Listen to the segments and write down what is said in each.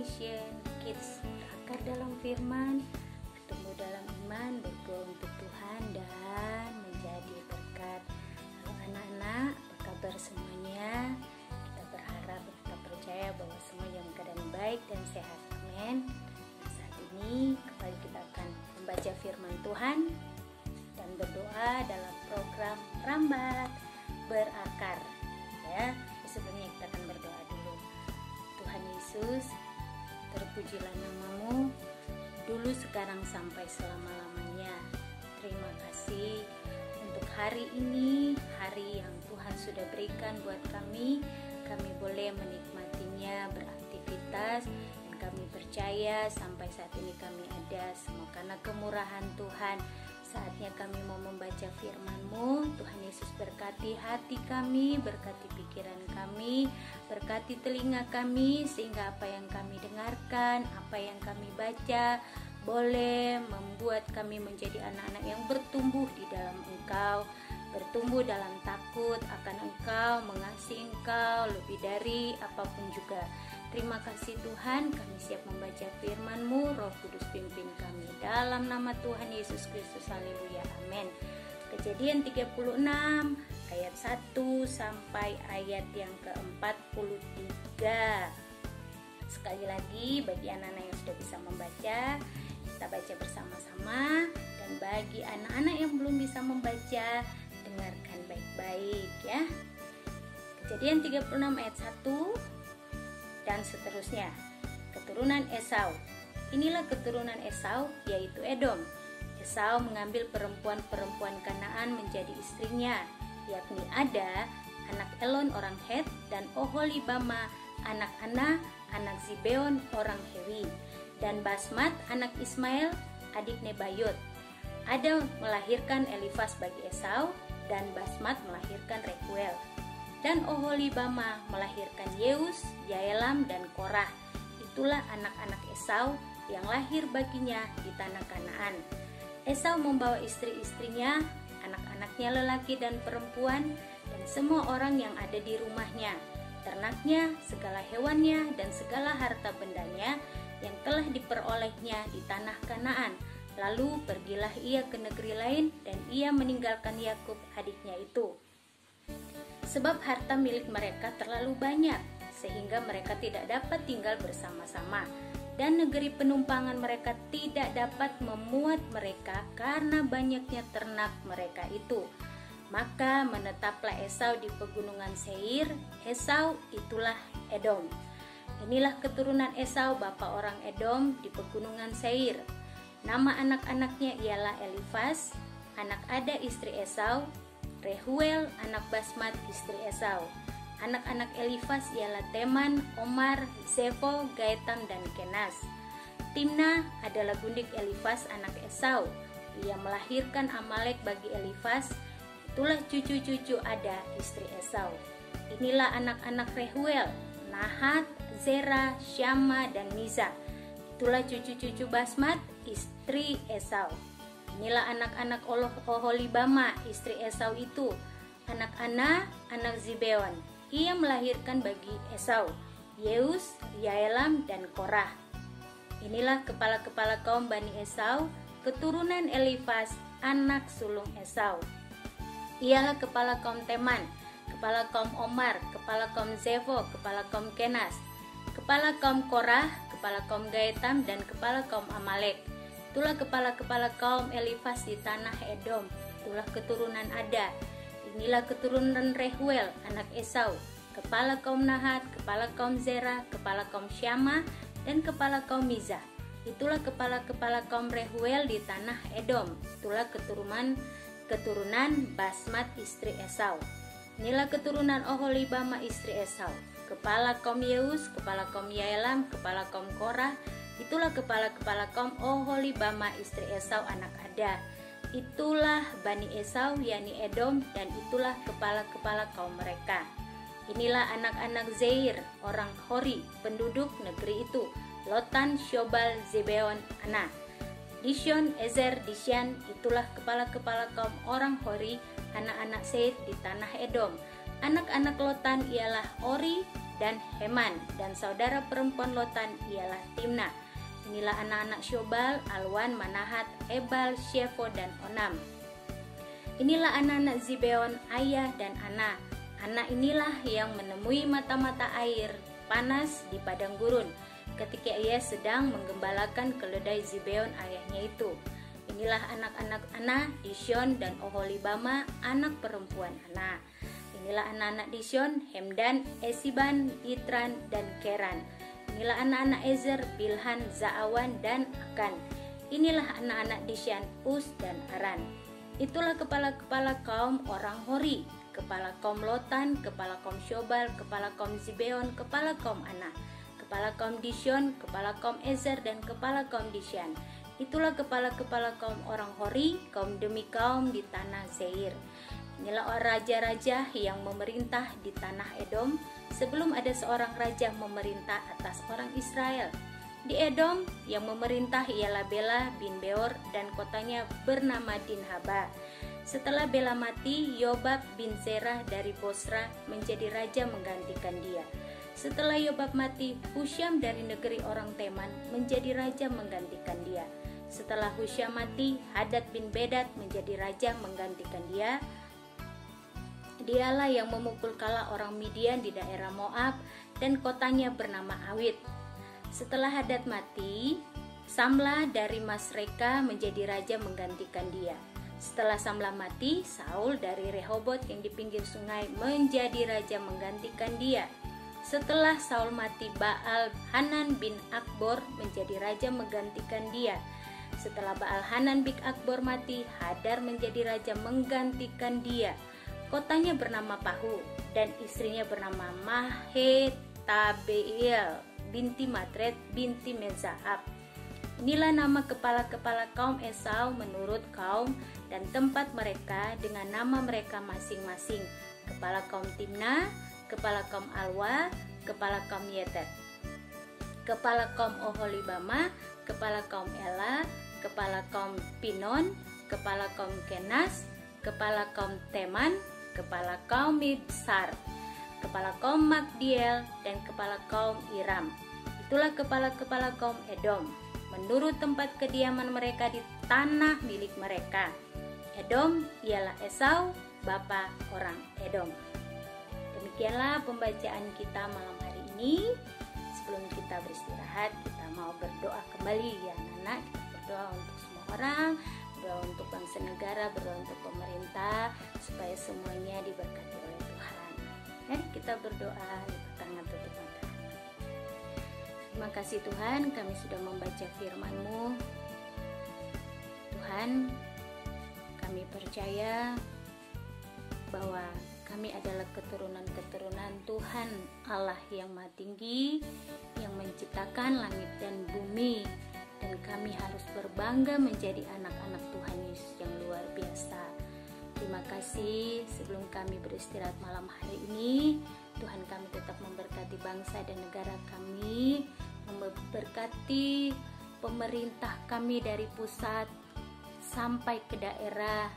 Foundation Kids, berakar dalam firman, bertumbuh dalam iman, berdoa untuk Tuhan dan menjadi berkat. Halo anak-anak, apa kabar semuanya? Kita berharap, kita percaya bahwa semua dalam keadaan baik dan sehat. Amin. Nah, saat ini kembali kita akan membaca firman Tuhan dan berdoa dalam program Rambat Berakar. Ya, sebelumnya kita akan berdoa dulu. Tuhan Yesus, terpujilah namamu dulu, sekarang, sampai selama-lamanya. Terima kasih untuk hari ini, hari yang Tuhan sudah berikan buat kami. Kami boleh menikmatinya, beraktivitas, dan kami percaya sampai saat ini kami ada semua karena kemurahan Tuhan. Saatnya kami mau membaca firman-Mu. Tuhan Yesus, berkati hati kami, berkati pikiran kami, berkati telinga kami, sehingga apa yang kami dengarkan, apa yang kami baca boleh membuat kami menjadi anak-anak yang bertumbuh di dalam Engkau, bertumbuh dalam takut akan Engkau, mengasihi Engkau lebih dari apapun juga. Terima kasih Tuhan, kami siap membaca firman-Mu. Roh Kudus pimpin kami dalam nama Tuhan Yesus Kristus. Haleluya, amin. Kejadian 36 ayat 1 sampai ayat yang ke-43. Sekali lagi, bagi anak-anak yang sudah bisa membaca, kita baca bersama-sama. Dan bagi anak-anak yang belum bisa membaca, dengarkan baik-baik ya. Kejadian 36 ayat 1 dan seterusnya. Keturunan Esau. Inilah keturunan Esau, yaitu Edom. Esau mengambil perempuan-perempuan Kanaan menjadi istrinya, yakni Ada, anak Elon orang Het, dan Oholibama, anak Ana, anak Zibeon orang Hewi, dan Basmat, anak Ismail, adik Nebayot. Ada melahirkan Elifas bagi Esau, dan Basmat melahirkan Rekuel. Dan Oholibama melahirkan Yeus, Yaelam, dan Korah. Itulah anak-anak Esau yang lahir baginya di tanah Kanaan. Esau membawa istri-istrinya, anak-anaknya lelaki dan perempuan, dan semua orang yang ada di rumahnya, ternaknya, segala hewannya, dan segala harta bendanya yang telah diperolehnya di tanah Kanaan. Lalu pergilah ia ke negeri lain, dan ia meninggalkan Yakub adiknya itu. Sebab harta milik mereka terlalu banyak, sehingga mereka tidak dapat tinggal bersama-sama, dan negeri penumpangan mereka tidak dapat memuat mereka karena banyaknya ternak mereka itu. Maka menetaplah Esau di pegunungan Seir. Esau itulah Edom. Inilah keturunan Esau, bapa orang Edom, di pegunungan Seir. Nama anak-anaknya ialah Elifas, anak Ada istri Esau, Rehuel, anak Basmat istri Esau. Anak-anak Elifas ialah Teman, Omar, Zefo, Gaetam, dan Kenas. Timna adalah gundik Elifas anak Esau. Ia melahirkan Amalek bagi Elifas. Itulah cucu-cucu Ada istri Esau. Inilah anak-anak Rehuel, Nahat, Zera, Syama, dan Miza. Itulah cucu-cucu Basmat istri Esau. Inilah anak-anak Oholibama istri Esau itu, anak Ana, anak Zibeon. Ia melahirkan bagi Esau Yeus, Yaelam, dan Korah. Inilah kepala-kepala kaum Bani Esau, keturunan Elifas, anak sulung Esau. Ialah kepala kaum Teman, kepala kaum Omar, kepala kaum Zefo, kepala kaum Kenas, kepala kaum Korah, kepala kaum Gaetam, dan kepala kaum Amalek. Itulah kepala-kepala kaum Elifas di tanah Edom. Itulah keturunan Ada. Inilah keturunan Rehuel, anak Esau, kepala kaum Nahat, kepala kaum Zera, kepala kaum Syama, dan kepala kaum Miza. Itulah kepala-kepala kaum Rehuel di tanah Edom. Itulah keturunan Basmat istri Esau. Inilah keturunan Oholibama istri Esau, kepala kaum Yeus, kepala kaum Yaelam, kepala kaum Korah. Itulah kepala-kepala kaum Oholibama istri Esau anak Ada. Itulah Bani Esau, yakni Edom, dan itulah kepala-kepala kaum mereka. Inilah anak-anak Zeir, orang Hori, penduduk negeri itu. Lotan, Syobal, Zibeon, Ana. Dishon, Ezer, Dishan. Itulah kepala-kepala kaum orang Hori, anak-anak Seir di tanah Edom. Anak-anak Lotan ialah Ori, dan Heman, dan saudara perempuan Lotan ialah Timna. Inilah anak-anak Syobal, Alwan, Manahat, Ebal, Shefo, dan Onam. Inilah anak-anak Zibeon, Ayah dan Ana. Ana inilah yang menemui mata-mata air panas di padang gurun ketika ia sedang menggembalakan keledai Zibeon ayahnya itu. Inilah anak-anak Ana, Dishon, dan Oholibama, anak perempuan Ana. Inilah anak-anak Dishon, Hemdan, Esiban, Itran, dan Keran. Inilah anak-anak Ezer, Bilhan, Zaawan, dan Akan. Inilah anak-anak Dishan, Us, dan Aran. Itulah kepala-kepala kaum orang Hori, kepala kaum Lotan, kepala kaum Syobal, kepala kaum Zibeon, kepala kaum Ana, kepala kaum Dishon, kepala kaum Ezer, dan kepala kaum Dishan. Itulah kepala-kepala kaum orang Hori, kaum demi kaum di tanah Seir. Inilah raja-raja yang memerintah di tanah Edom, sebelum ada seorang raja memerintah atas orang Israel. Di Edom yang memerintah ialah Bela bin Beor, dan kotanya bernama Dinhaba. Setelah Bela mati, Yobab bin Zerah dari Bosra menjadi raja menggantikan dia. Setelah Yobab mati, Husyam dari negeri orang Teman menjadi raja menggantikan dia. Setelah Husyam mati, Hadad bin Bedad menjadi raja menggantikan dia. Dialah yang memukul kala orang Midian di daerah Moab, dan kotanya bernama Awit. Setelah Hadad mati, Samlah dari Masreka menjadi raja menggantikan dia. Setelah Samlah mati, Saul dari Rehobot yang di pinggir sungai menjadi raja menggantikan dia. Setelah Saul mati, Baal Hanan bin Akbor menjadi raja menggantikan dia. Setelah Baal Hanan bin Akbor mati, Hadar menjadi raja menggantikan dia. Kotanya bernama Pahu, dan istrinya bernama Mahetabeel binti Matred binti Mezahab. Inilah nama kepala-kepala kaum Esau menurut kaum dan tempat mereka dengan nama mereka masing-masing. Kepala kaum Timna, kepala kaum Alwa, kepala kaum Yetet, kepala kaum Oholibama, kepala kaum Ela, kepala kaum Pinon, kepala kaum Kenas, kepala kaum Teman, kepala kaum Mibsar, kepala kaum Magdiel, dan kepala kaum Iram. Itulah kepala-kepala kaum Edom menurut tempat kediaman mereka di tanah milik mereka. Edom ialah Esau, bapa orang Edom. Demikianlah pembacaan kita malam hari ini. Sebelum kita beristirahat, kita mau berdoa kembali ya anak-anak. Kita berdoa untuk semua orang, berdoa untuk bangsa negara, berdoa untuk pemerintah, supaya semuanya diberkati oleh Tuhan. Mari kita berdoa, lipat tangan, tutup mata. Terima kasih Tuhan, kami sudah membaca firman-Mu. Tuhan, kami percaya bahwa kami adalah keturunan-keturunan Tuhan Allah yang Maha Tinggi, yang menciptakan langit dan bumi, dan kami harus berbangga menjadi anak-anak Tuhan Yesus yang luar biasa. Terima kasih. Sebelum kami beristirahat malam hari ini, Tuhan kami tetap memberkati bangsa dan negara kami, memberkati pemerintah kami dari pusat sampai ke daerah,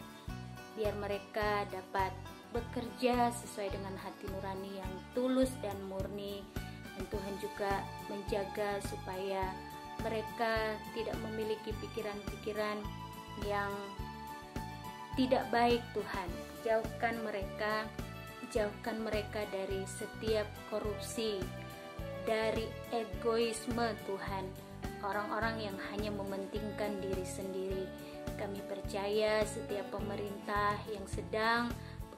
biar mereka dapat bekerja sesuai dengan hati nurani yang tulus dan murni. Dan Tuhan juga menjaga supaya mereka tidak memiliki pikiran-pikiran yang tidak baik. Tuhan, jauhkan mereka dari setiap korupsi, dari egoisme Tuhan, orang-orang yang hanya mementingkan diri sendiri. Kami percaya setiap pemerintah yang sedang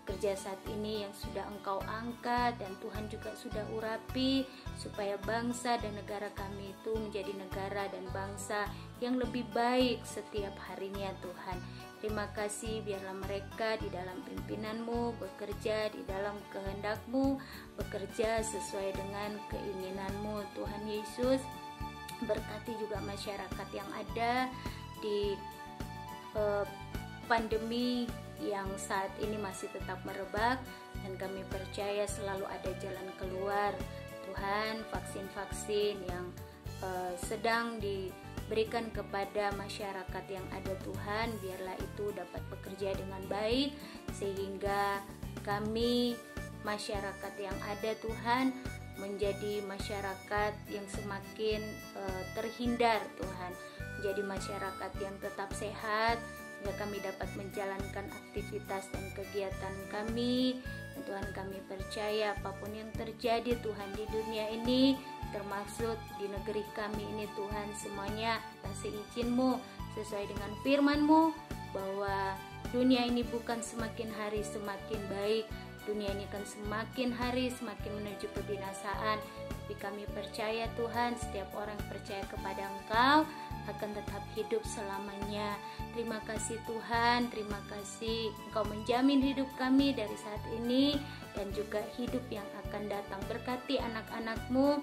bekerja saat ini, yang sudah Engkau angkat dan Tuhan juga sudah urapi, supaya bangsa dan negara kami itu menjadi negara dan bangsa yang lebih baik setiap harinya Tuhan. Terima kasih, biarlah mereka di dalam pimpinan-Mu, bekerja di dalam kehendak-Mu, bekerja sesuai dengan keinginan-Mu Tuhan Yesus. Berkati juga masyarakat yang ada di pandemi yang saat ini masih tetap merebak, dan kami percaya selalu ada jalan keluar Tuhan. Vaksin-vaksin yang sedang diberikan kepada masyarakat yang ada Tuhan, biarlah itu dapat bekerja dengan baik, sehingga kami masyarakat yang ada Tuhan menjadi masyarakat yang semakin terhindar Tuhan, menjadi masyarakat yang tetap sehat, sehingga kami dapat menjalankan aktivitas dan kegiatan kami. Dan Tuhan, kami percaya apapun yang terjadi Tuhan di dunia ini, termasuk di negeri kami ini Tuhan, semuanya atas izin-Mu, sesuai dengan firman-Mu, bahwa dunia ini bukan semakin hari semakin baik, dunia ini kan semakin hari semakin menuju kebinasaan. Tapi kami percaya Tuhan, setiap orang yang percaya kepada Engkau akan tetap hidup selamanya. Terima kasih Tuhan, terima kasih Engkau menjamin hidup kami dari saat ini dan juga hidup yang akan datang. Berkati anak-anak-Mu,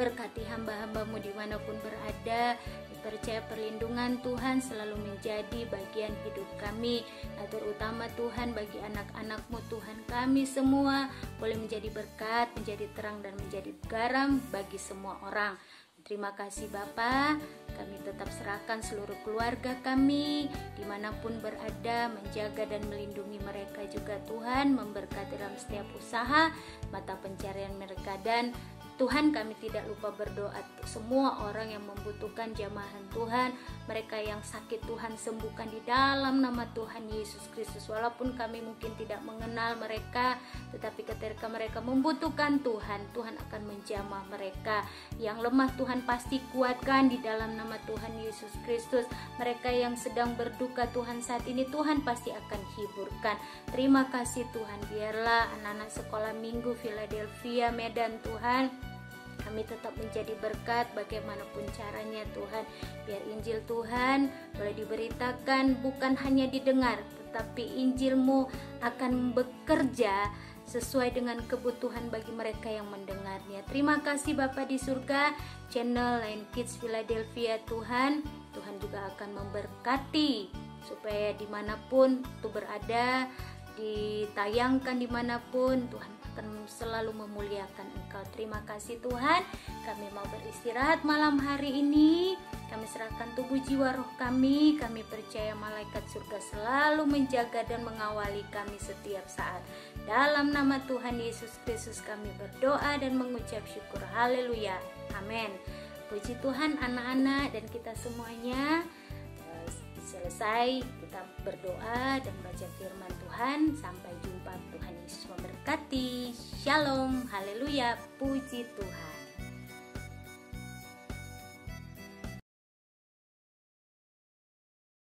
berkati hamba-hamba-Mu dimanapun berada. Percaya perlindungan Tuhan selalu menjadi bagian hidup kami, terutama Tuhan bagi anak-anak-Mu Tuhan, kami semua boleh menjadi berkat, menjadi terang dan menjadi garam bagi semua orang. Terima kasih Bapa, kami tetap serahkan seluruh keluarga kami dimanapun berada, menjaga dan melindungi mereka juga Tuhan, memberkati dalam setiap usaha, mata pencarian mereka. Dan Tuhan, kami tidak lupa berdoa untuk semua orang yang membutuhkan jamahan Tuhan, mereka yang sakit Tuhan sembuhkan di dalam nama Tuhan Yesus Kristus. Walaupun kami mungkin tidak mengenal mereka, tetapi ketika mereka membutuhkan Tuhan, Tuhan akan menjamah mereka. Yang lemah Tuhan pasti kuatkan di dalam nama Tuhan Yesus Kristus. Mereka yang sedang berduka Tuhan saat ini, Tuhan pasti akan hiburkan. Terima kasih Tuhan, biarlah anak-anak sekolah minggu Philadelphia Medan Tuhan, kami tetap menjadi berkat bagaimanapun caranya Tuhan. Biar Injil Tuhan boleh diberitakan, bukan hanya didengar, tetapi Injil-Mu akan bekerja sesuai dengan kebutuhan bagi mereka yang mendengarnya. Terima kasih Bapa di surga, channel Line Kids Philadelphia Tuhan. Tuhan juga akan memberkati supaya dimanapun itu berada, ditayangkan dimanapun, Tuhan akan selalu memuliakan Engkau. Terima kasih Tuhan, kami mau beristirahat malam hari ini. Kami serahkan tubuh jiwa roh kami percaya malaikat surga selalu menjaga dan mengawali kami setiap saat. Dalam nama Tuhan Yesus Kristus kami berdoa dan mengucap syukur. Haleluya, amin. Puji Tuhan anak-anak dan kita semuanya. Selesai kita berdoa dan baca firman Tuhan. Sampai jumpa, Tuhan Yesus memberkati. Shalom, haleluya, puji Tuhan.